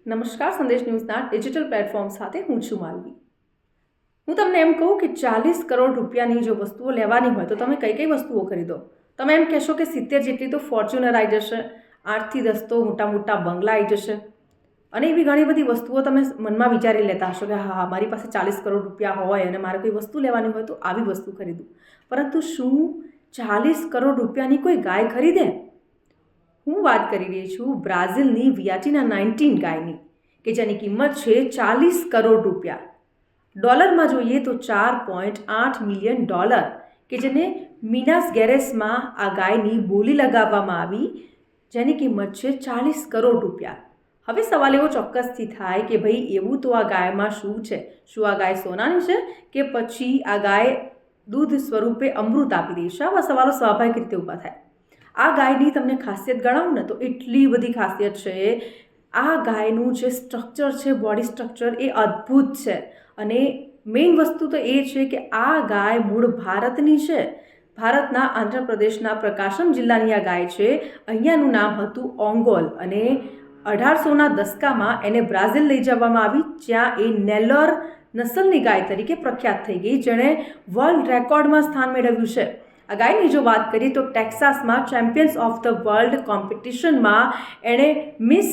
નમસ્કાર, સંદેશ ન્યૂઝના digital platform સાથે હું છું માલવી। હું તમને એમ કહું કે 40 કરોડ રૂપિયાની જો વસ્તુઓ લેવાની હોય તો તમે કઈ કઈ વસ્તુઓ ખરીદો? તમે એમ કહેશો કે 70 જેટલી તો ફોર્ચ્યુનર આવી જશે, 8 થી 10 તો મોટા મોટા બંગલા આવી જશે અને એવી ઘણી બધી વસ્તુઓ તમે મનમાં વિચારી લેતા હશો કે હા, મારી પાસે 40 કરોડ રૂપિયા હોય અને મારે કોઈ વસ્તુ લેવાની હોય તો આવી વસ્તુ ખરીદું। પરંતુ શું 40 કરોડ રૂપિયાની કોઈ ગાય ખરીદે? હું વાત કરી રહી છું બ્રાઝિલની વિયાટીના 19 ગાયની, કે જેની કિંમત છે 40 કરોડ રૂપિયા। ડોલરમાં જોઈએ તો $4.8 મિલિયન, કે જેને મિનાસ ગેરેસમાં આ ગાયની બોલી લગાવવામાં આવી, જેની કિંમત છે 40 કરોડ રૂપિયા। હવે સવાલ એવો ચોક્કસથી થાય કે ભાઈ એવું તો આ ગાયમાં શું છે? શું આ ગાય સોનાની છે કે પછી આ ગાય દૂધ સ્વરૂપે અમૃત આપી દે છે? આવા સવાલો સ્વાભાવિક રીતે ઊભા થાય। આ ગાયની તમને ખાસિયત ગણાવું ને તો એટલી બધી ખાસિયત છે। આ ગાયનું જે સ્ટ્રક્ચર છે, બોડી સ્ટ્રક્ચર, એ અદ્ભુત છે અને મેઇન વસ્તુ તો એ છે કે આ ગાય મૂળ ભારતની છે। ભારતના આંધ્રપ્રદેશના પ્રકાશમ જિલ્લાની આ ગાય છે। અહીંયાનું નામ હતું ઓંગોલ અને 1800ના દશકામાં એને બ્રાઝિલ લઈ જવામાં આવી, જ્યાં એ નેલ્લોર નસલની ગાય તરીકે પ્રખ્યાત થઈ ગઈ, જેણે વર્લ્ડ રેકોર્ડમાં સ્થાન મેળવ્યું છે। આ ગાયની જો વાત કરીએ તો ટેક્સાસમાં ચેમ્પિયન્સ ઓફ ધ વર્લ્ડ કોમ્પિટિશનમાં એણે મિસ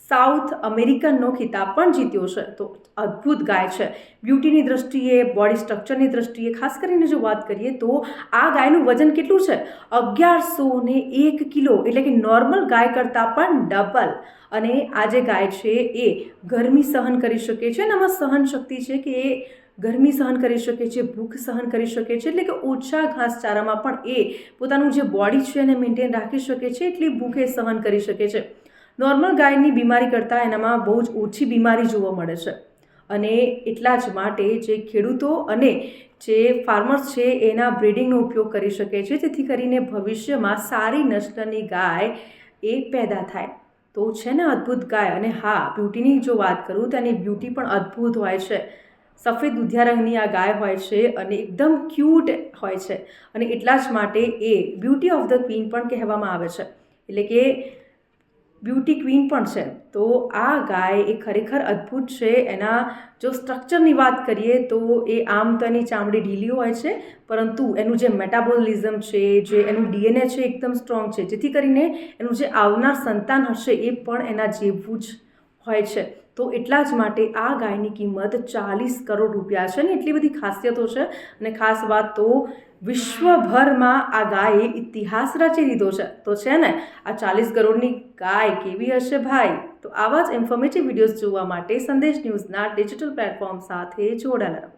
સાઉથ અમેરિકનનો ખિતાબ પણ જીત્યો છે। તો અદ્ભુત ગાય છે। બ્યુટીની દ્રષ્ટિએ, બોડી સ્ટ્રક્ચરની દ્રષ્ટિએ ખાસ કરીને જો વાત કરીએ તો આ ગાયનું વજન કેટલું છે? 1101 કિલો, એટલે કે નોર્મલ ગાય કરતાં પણ ડબલ। અને આ જે ગાય છે એ ગરમી સહન કરી શકે છે અને આમાં સહન શક્તિ છે કે એ ગરમી સહન કરી શકે છે, ભૂખ સહન કરી શકે છે, એટલે કે ઓછા ઘાસચારામાં પણ એ પોતાનું જે બોડી છે એને મેન્ટેન રાખી શકે છે, એટલી ભૂખ એ સહન કરી શકે છે। નોર્મલ ગાયની બીમારી કરતાં એનામાં બહુ જ ઓછી બીમારી જોવા મળે છે અને એટલા જ માટે જે ખેડૂતો અને જે ફાર્મર્સ છે એના બ્રીડિંગનો ઉપયોગ કરી શકે છે, જેથી કરીને ભવિષ્યમાં સારી નસ્લની ગાય એ પેદા થાય। તો છે ને અદ્ભુત ગાય। અને હા, બ્યુટીની જો વાત કરું તો એની બ્યુટી પણ અદ્ભુત હોય છે। સફેદ દુધિયા રંગની આ ગાય હોય છે અને એકદમ ક્યુટ હોય છે અને એટલા જ માટે એ બ્યુટી ઓફ ધ ક્વીન પણ કહેવામાં આવે છે, એટલે કે બ્યુટી ક્વીન પણ છે। તો આ ગાય એ ખરેખર અદ્ભુત છે। એના જો સ્ટ્રક્ચરની વાત કરીએ તો એ આમ તો એની ચામડી ઢીલી હોય છે, પરંતુ એનું જે મેટાબોલિઝમ છે, જે એનું ડીએનએ છે એકદમ સ્ટ્રોંગ છે, જેથી કરીને એનું જે આવનાર સંતાન હશે એ પણ એના જેવું જ હોય છે। તો એટલા જ માટે આ ગાયની કિંમત 40 કરોડ રૂપિયા છે અને એટલી બધી ખાસિયતો છે। અને ખાસ વાત તો વિશ્વભરમાં આ ગાયે ઇતિહાસ રચી દીધો છે। તો છે ને આ 40 કરોડની ગાય કેવી હશે ભાઈ? તો આવા જ ઇન્ફોર્મેટિવ વિડીયોઝ જોવા માટે સંદેશ ન્યૂઝના ડિજિટલ પ્લેટફોર્મ સાથે જોડાયેલા રહો।